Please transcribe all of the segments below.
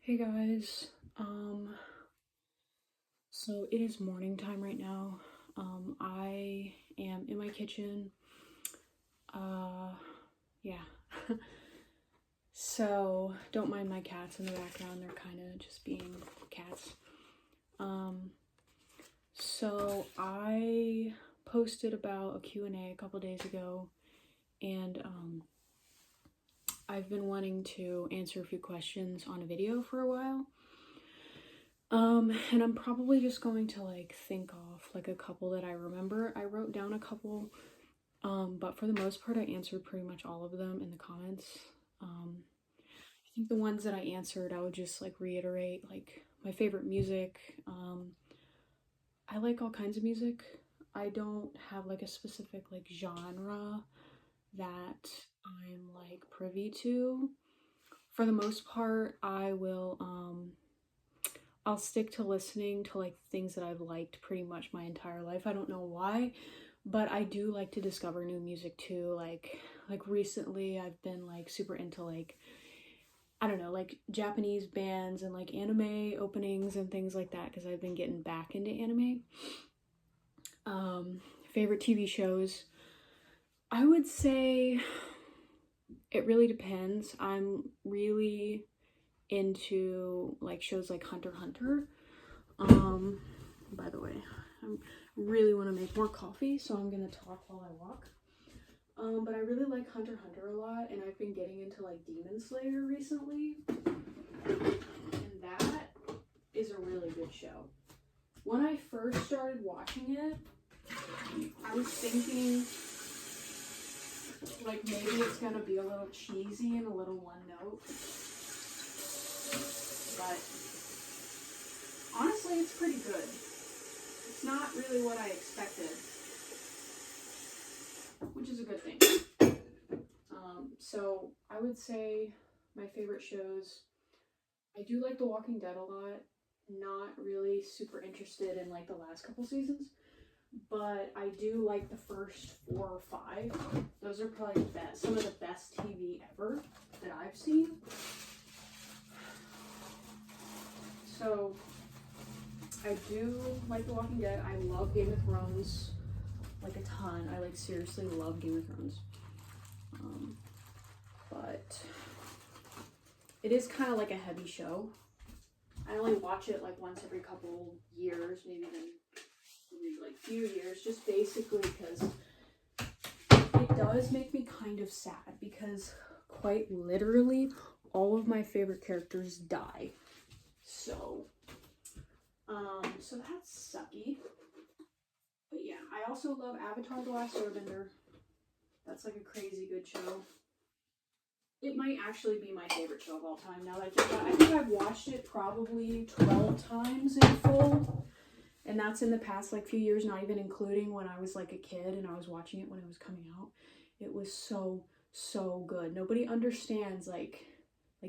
Hey guys, so it is morning time right now. I am in my kitchen. Yeah. So don't mind my cats in the background, they're kind of just being cats. So I posted about a Q&A a couple days ago, and I've been wanting to answer a few questions on a video for a while. And I'm probably just going to think off a couple that I remember. I wrote down a couple, but for the most part I answered pretty much all of them in the comments. I think the ones that I answered, I would just reiterate my favorite music. I like all kinds of music. I don't have a specific genre that I'm privy to. For the most part, I'll stick to listening to things that I've liked pretty much my entire life. I don't know why, but I do like to discover new music too. Like recently I've been super into I don't know, Japanese bands and anime openings and things like that, because I've been getting back into anime. Favorite TV shows, I would say it really depends. I'm really into shows like Hunter x Hunter. By the way, I really want to make more coffee, so I'm gonna talk while I walk. But I really like Hunter x Hunter a lot, and I've been getting into Demon Slayer recently, and that is a really good show. When I first started watching it, I was thinking maybe it's gonna be a little cheesy and a little one note, but honestly it's pretty good. It's not really what I expected, which is a good thing. So I would say my favorite shows, I do like The Walking Dead a lot. Not really super interested in the last couple seasons, but I do like the first 4 or 5. Those are probably some of the best TV ever that I've seen. So I do like The Walking Dead. I love Game of Thrones a ton. I seriously love Game of Thrones. But it is kind of a heavy show. I only watch it once every couple years, maybe few years, just basically because it does make me kind of sad, because quite literally all of my favorite characters die. So that's sucky. But yeah, I also love Avatar: The Last Airbender. That's a crazy good show. It might actually be my favorite show of all time now that I think about it. I think I've watched it probably 12 times in full. And that's in the past few years, not even including when I was a kid and I was watching it when it was coming out. It was so good. Nobody understands,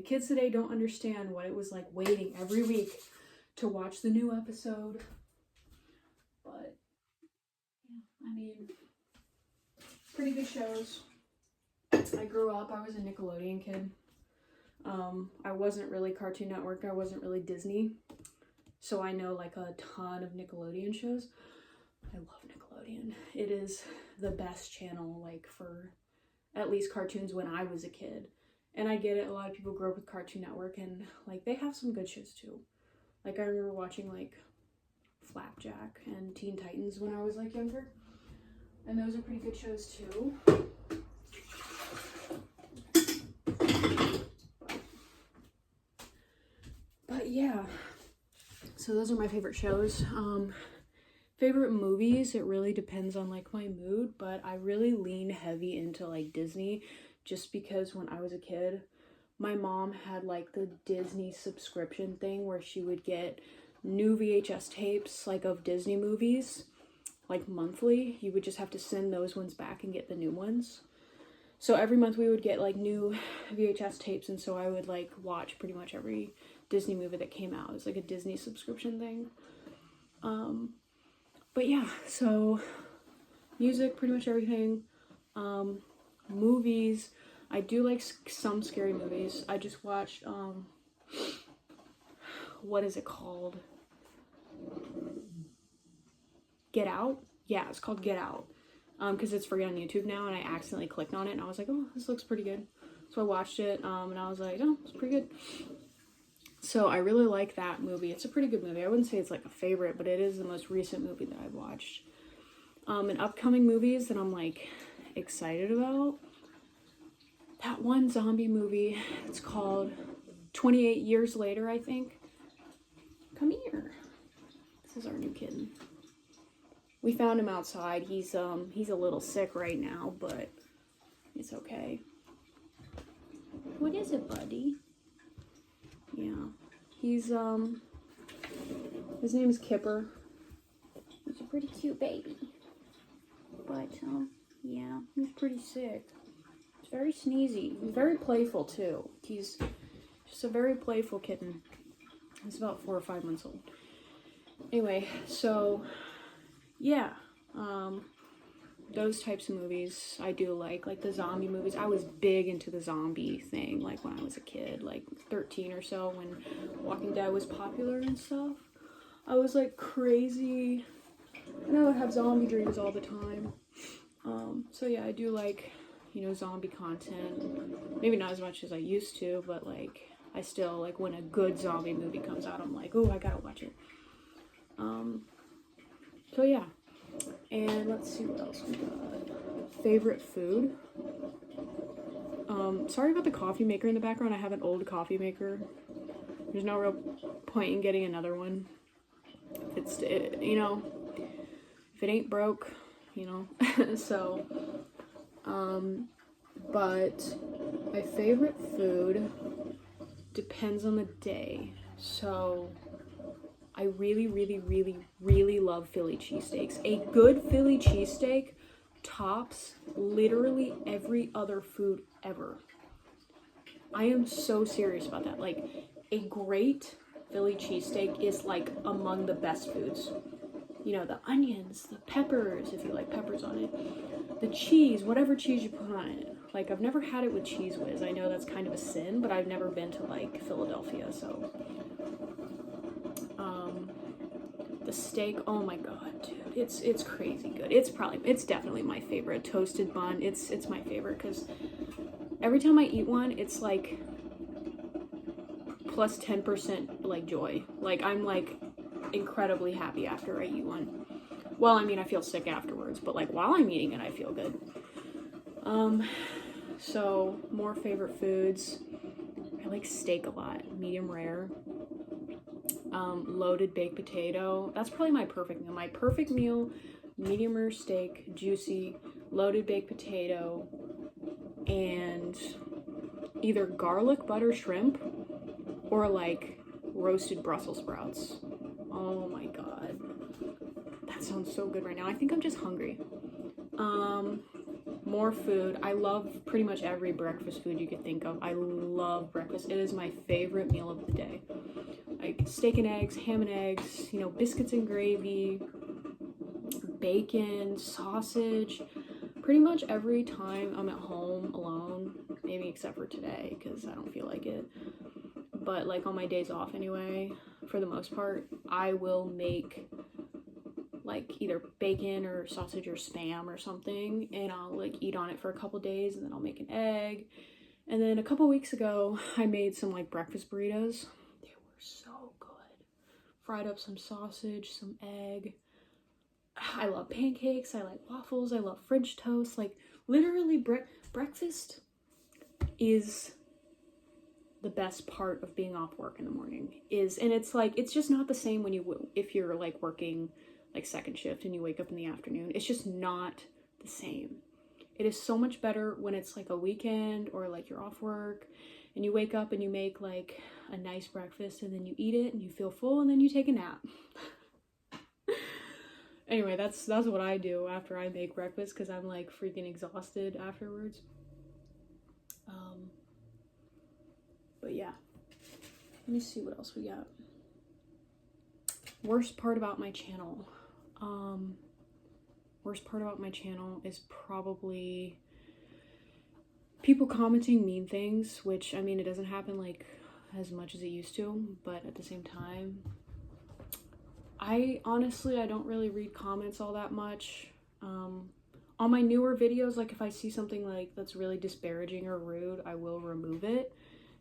kids today don't understand what it was waiting every week to watch the new episode. But yeah, I mean, pretty good shows. I grew up, I was a Nickelodeon kid. I wasn't really Cartoon Network, I wasn't really Disney. So I know a ton of Nickelodeon shows. I love Nickelodeon. It is the best channel for at least cartoons when I was a kid. And I get it, a lot of people grew up with Cartoon Network, and they have some good shows too. I remember watching Flapjack and Teen Titans when I was younger. And those are pretty good shows too. But yeah. So those are my favorite shows. Favorite movies, it really depends on my mood, but I really lean heavy into Disney, just because when I was a kid, my mom had the Disney subscription thing where she would get new VHS tapes of Disney movies monthly. You would just have to send those ones back and get the new ones. So every month we would get new VHS tapes, and so I would watch pretty much every Disney movie that came out. It's a Disney subscription thing. But yeah, so music, pretty much everything. Movies, I do like some scary movies. I just watched what is it called? Get Out? Yeah, it's called Get Out. Because it's free on YouTube now, and I accidentally clicked on it, and I was like, oh, this looks pretty good. So I watched it, and I was like, oh, it's pretty good. So I really like that movie. It's a pretty good movie. I wouldn't say it's like a favorite, but it is the most recent movie that I've watched. And upcoming movies that I'm like excited about. That one zombie movie, it's called 28 Years Later, I think. Come here. This is our new kitten. We found him outside. He's a little sick right now, but it's okay. What is it, buddy? Yeah. He's his name is Kipper. He's a pretty cute baby. But yeah, he's pretty sick. He's very sneezy. He's very playful too. He's just a very playful kitten. He's about 4 or 5 months old. Anyway, so yeah, those types of movies I do like the zombie movies. I was big into the zombie thing, like when I was a kid, like 13 or so, when Walking Dead was popular and stuff. I was like crazy, and I would have zombie dreams all the time. So yeah, I do like, you know, zombie content. Maybe not as much as I used to, but like, I still, like, when a good zombie movie comes out, I'm like, oh, I gotta watch it. So yeah. And let's see what else we got. Favorite food. Sorry about the coffee maker in the background. I have an old coffee maker. There's no real point in getting another one. You know, if it ain't broke, you know. So, but my favorite food depends on the day. So I really, really, really, really love Philly cheesesteaks. A good Philly cheesesteak tops literally every other food ever. I am so serious about that. Like, a great Philly cheesesteak is like among the best foods. You know, the onions, the peppers, if you like peppers on it, the cheese, whatever cheese you put on it. Like, I've never had it with Cheese Whiz. I know that's kind of a sin, but I've never been to like Philadelphia, so. The steak, oh my god, dude, it's crazy good. It's definitely my favorite. Toasted bun, it's my favorite, because every time I eat one, it's like plus 10% like joy. Like, I'm like incredibly happy after I eat one. Well, I mean, I feel sick afterwards, but like while I'm eating it, I feel good. So more favorite foods. I like steak a lot, medium rare. Loaded baked potato. That's probably my perfect meal. My perfect meal, medium rare steak, juicy, loaded baked potato, and either garlic butter shrimp or like roasted Brussels sprouts. Oh my god. That sounds so good right now. I think I'm just hungry. More food. I love pretty much every breakfast food you could think of. I love breakfast. It is my favorite meal of the day. Like steak and eggs, ham and eggs, you know, biscuits and gravy, bacon, sausage. Pretty much every time I'm at home alone, maybe except for today because I don't feel like it. But like on my days off anyway, for the most part, I will make like either bacon or sausage or Spam or something, and I'll like eat on it for a couple days, and then I'll make an egg. And then a couple weeks ago, I made some like breakfast burritos. They were so good. Fried up some sausage, some egg. I love pancakes, I like waffles, I love French toast. Like literally breakfast is the best part of being off work in the morning. And it's like, it's just not the same when if you're like working like second shift and you wake up in the afternoon. It's just not the same. It is so much better when it's like a weekend or like you're off work and you wake up and you make like a nice breakfast and then you eat it and you feel full and then you take a nap. Anyway, that's what I do after I make breakfast because I'm like freaking exhausted afterwards. But yeah, let me see what else we got. Worst part about my channel. Worst part about my channel is probably people commenting mean things, which, I mean, it doesn't happen like as much as it used to, but at the same time, I don't really read comments all that much. On my newer videos, like if I see something like that's really disparaging or rude, I will remove it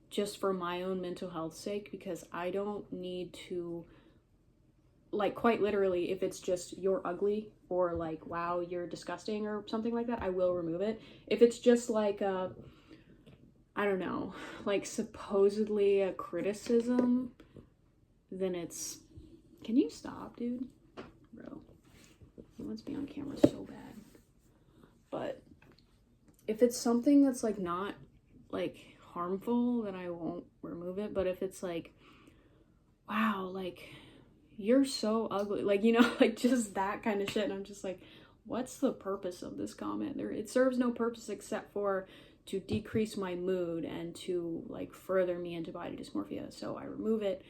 just for my own mental health sake, because I don't need to, like, quite literally, if it's just you're ugly or like wow you're disgusting or something like that, I will remove it. If it's just like I don't know, like supposedly a criticism, then it's, can you stop, dude? Bro, he wants me on camera so bad. But if it's something that's like not like harmful, then I won't remove it. But if it's like, wow, like you're so ugly, like, you know, like just that kind of shit, and I'm just like, what's the purpose of this comment? It serves no purpose except for to decrease my mood and to like further me into body dysmorphia, so I remove it.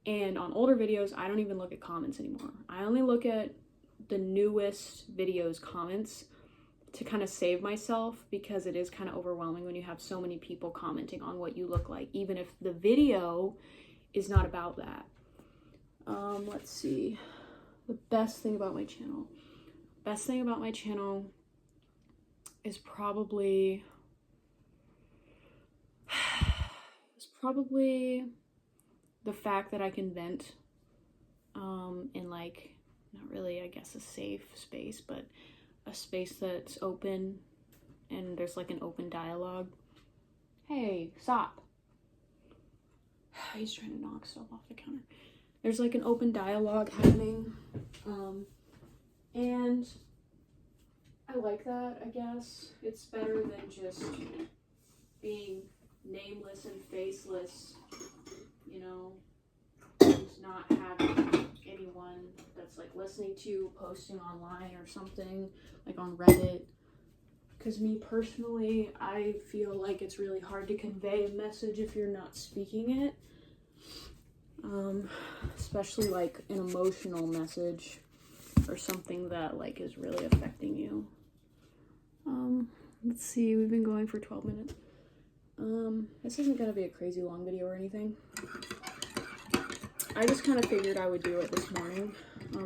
And on older videos, I don't even look at comments anymore. I only look at the newest videos comments to kind of save myself, because it is kind of overwhelming when you have so many people commenting on what you look like, even if the video is not about that. Let's see. The best thing about my channel. Best thing about my channel is probably the fact that I can vent in like, not really, I guess, a safe space, but a space that's open and there's like an open dialogue. Hey, stop. He's trying to knock stuff off the counter. There's like an open dialogue happening. And I like that, I guess. It's better than just being nameless and faceless, you know, and not having anyone that's like listening to you posting online or something, like on Reddit. Because me personally, I feel like it's really hard to convey a message if you're not speaking it. Especially like an emotional message or something that like is really affecting you. Let's see, we've been going for 12 minutes. This isn't gonna be a crazy long video or anything. I just kind of figured I would do it this morning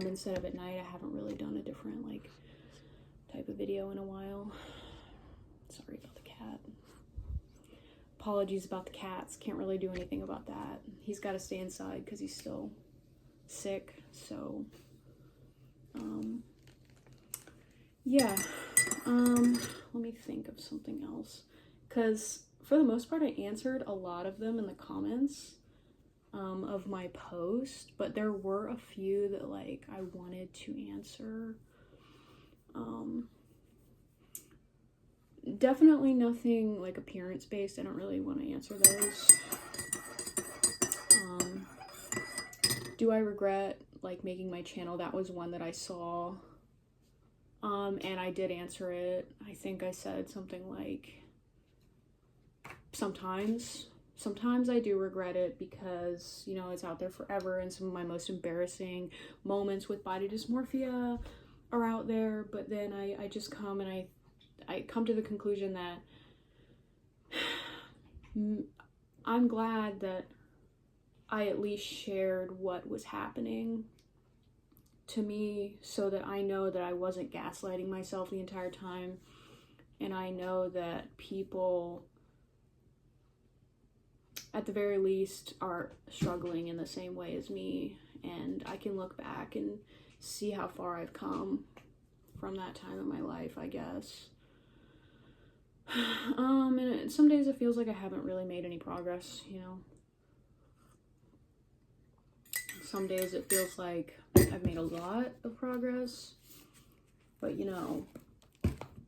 instead of at night. I haven't really done a different like type of video in a while. Sorry about the cat. Apologies about the cats. Can't really do anything about that. He's got to stay inside because he's still sick. So, yeah. Let me think of something else. Because for the most part, I answered a lot of them in the comments of my post. But there were a few that like I wanted to answer. Definitely nothing like appearance based. I don't really want to answer those. Do I regret like making my channel? That was one that I saw. And I did answer it. I think I said something like, sometimes I do regret it because, you know, it's out there forever and some of my most embarrassing moments with body dysmorphia are out there. But then I just come and I come to the conclusion that I'm glad that I at least shared what was happening to me so that I know that I wasn't gaslighting myself the entire time. And I know that people, at the very least, are struggling in the same way as me. And I can look back and see how far I've come from that time in my life, I guess. And some days it feels like I haven't really made any progress, you know. Some days it feels like I've made a lot of progress, but you know,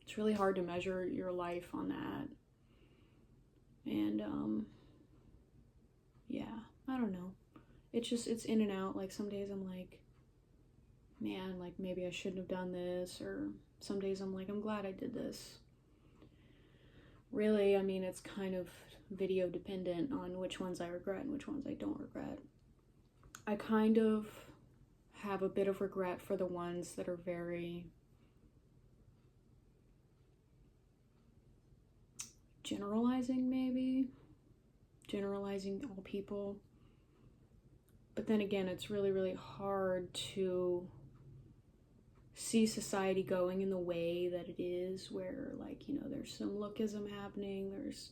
it's really hard to measure your life on that. And yeah, I don't know. It's in and out. Like some days I'm like, man, like maybe I shouldn't have done this, or some days I'm like, I'm glad I did this. Really, I mean, it's kind of video dependent on which ones I regret and which ones I don't regret. I kind of have a bit of regret for the ones that are very generalizing, maybe. generalizing all people. But then again, it's really, really hard to see society going in the way that it is, where, like, you know, there's some lookism happening, there's,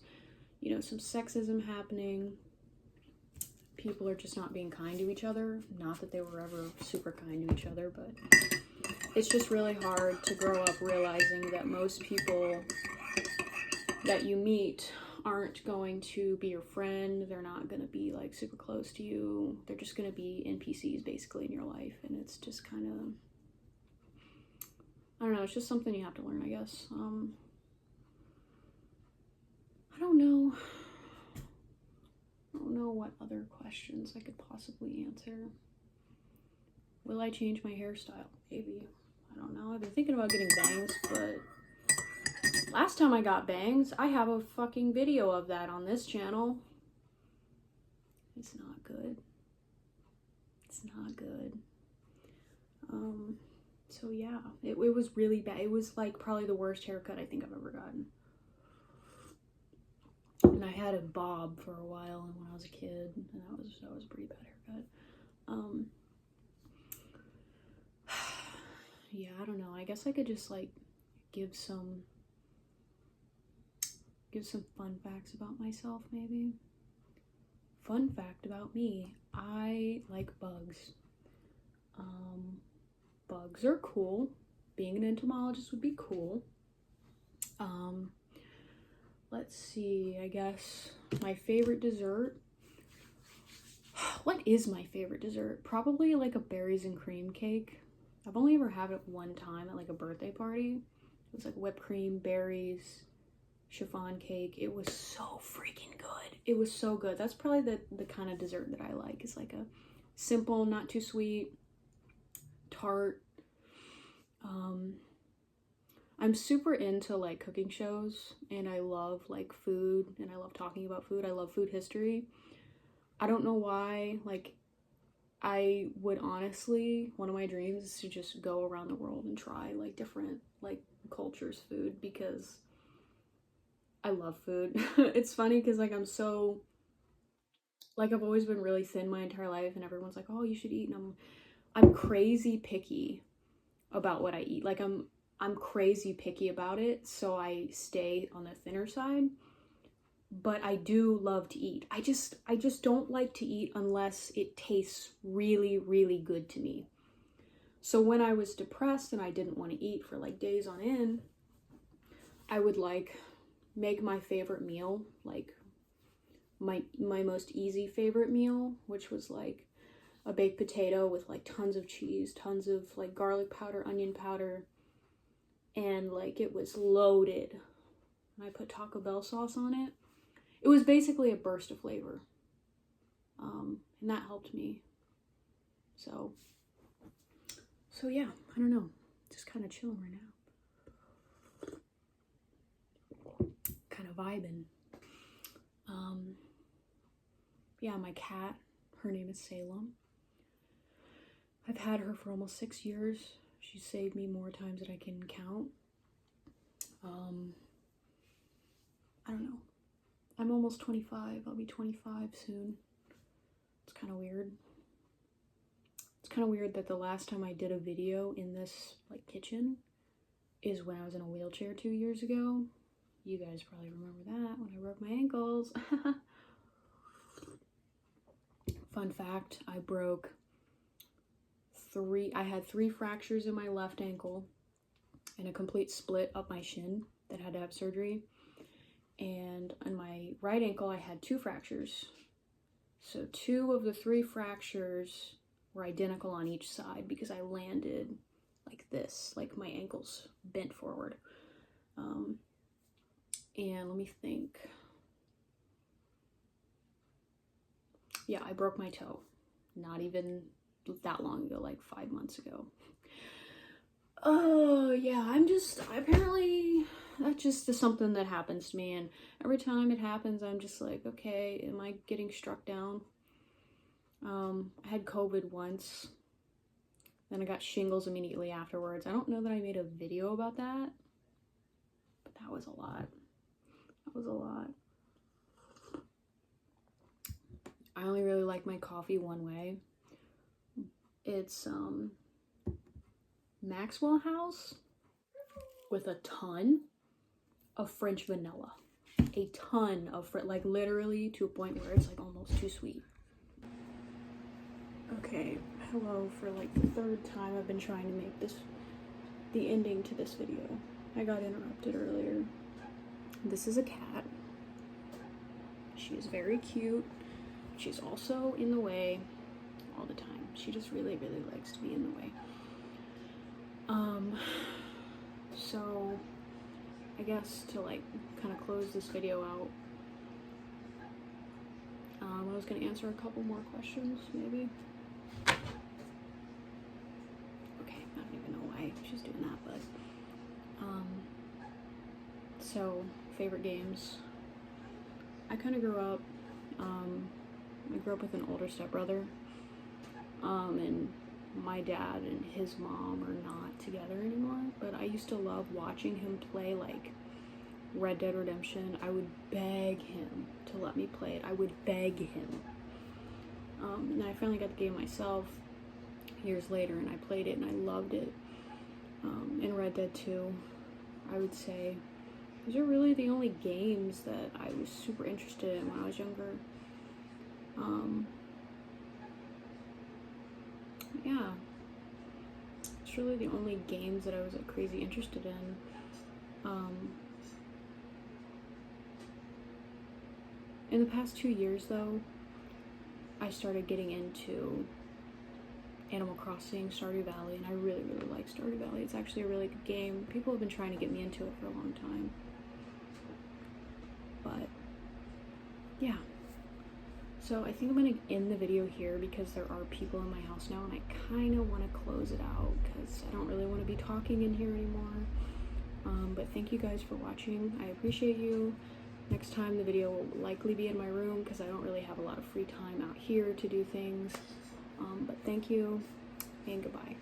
you know, some sexism happening. People are just not being kind to each other. Not that they were ever super kind to each other, but it's just really hard to grow up realizing that most people that you meet aren't going to be your friend. They're not going to be like super close to you. They're just going to be NPCs basically in your life. And it's just kind of, I don't know, it's just something you have to learn, I guess. I don't know what other questions I could possibly answer. Will I change my hairstyle? Maybe. I don't know. I've been thinking about getting bangs, but last time I got bangs, I have a fucking video of that on this channel. It's not good. It's not good. So yeah, it was really bad. It was like probably the worst haircut I think I've ever gotten. And I had a bob for a while when I was a kid, and that was a pretty bad haircut. Yeah, I don't know. I guess I could just like give some fun facts about myself, maybe. Fun fact about me, I like bugs. Bugs are cool. Being an entomologist would be cool. Let's see, I guess my favorite dessert. What is my favorite dessert? Probably like a berries and cream cake. I've only ever had it one time at like a birthday party. It was like whipped cream, berries, chiffon cake. It was so freaking good. It was so good. That's probably the kind of dessert that I like. It's like a simple, not too sweet, tart. I'm super into like cooking shows, and I love like food, and I love talking about food. I love food history. I don't know why, like, I would honestly, one of my dreams is to just go around the world and try like different like cultures' food, because I love food. It's funny because like I'm so, like, I've always been really thin my entire life, and everyone's like, oh, you should eat, and I'm crazy picky about what I eat. Like I'm crazy picky about it, so I stay on the thinner side. But I do love to eat. I just don't like to eat unless it tastes really, really good to me. So when I was depressed and I didn't want to eat for like days on end, I would like make my favorite meal, like my most easy favorite meal, which was like a baked potato with like tons of cheese, tons of like garlic powder, onion powder, and like it was loaded. And I put Taco Bell sauce on it. It was basically a burst of flavor. And that helped me. So yeah, I don't know. Just kind of chilling right now. Kind of vibing. Yeah, my cat, her name is Salem. I've had her for almost 6 years. She's saved me more times than I can count. I don't know. I'm almost 25. I'll be 25 soon. It's kind of weird. It's kind of weird that the last time I did a video in this like kitchen is when I was in a wheelchair 2 years ago. You guys probably remember that, when I broke my ankles. Fun fact, I had 3 fractures in my left ankle and a complete split up my shin that had to have surgery. And on my right ankle, I had 2 fractures. So 2 of the 3 fractures were identical on each side because I landed like this, like my ankles bent forward. And let me think. Yeah, I broke my toe. Not even that long ago, like 5 months ago. Oh, yeah, apparently that just is something that happens to me, and every time it happens, I'm just like, okay, am I getting struck down? I had COVID once, then I got shingles immediately afterwards. I don't know that I made a video about that, but that was a lot. That was a lot. I only really like my coffee one way. It's Maxwell House with a ton of French vanilla. A ton of like literally to a point where it's like almost too sweet. Okay, hello, for like the third time I've been trying to make this the ending to this video. I got interrupted earlier. This is a cat. She is very cute. She's also in the way all the time. She just really, really likes to be in the way. So I guess to like kind of close this video out, I was gonna answer a couple more questions, maybe. Okay, I don't even know why she's doing that, but so favorite games. I kind of grew up, I grew up with an older stepbrother, and my dad and his mom are not together anymore, but I used to love watching him play like Red Dead Redemption. I would beg him to let me play it. I would beg him. And I finally got the game myself years later, and I played it and I loved it. In Red Dead 2, I would say these are really the only games that I was super interested in when I was younger. Yeah, it's really the only games that I was like crazy interested in. In the past 2 years though, I started getting into Animal Crossing, Stardew Valley, and I really, really like Stardew Valley. It's actually a really good game. People have been trying to get me into it for a long time. But yeah. So I think I'm going to end the video here because there are people in my house now and I kind of want to close it out because I don't really want to be talking in here anymore. But thank you guys for watching. I appreciate you. Next time the video will likely be in my room because I don't really have a lot of free time out here to do things. But thank you and goodbye.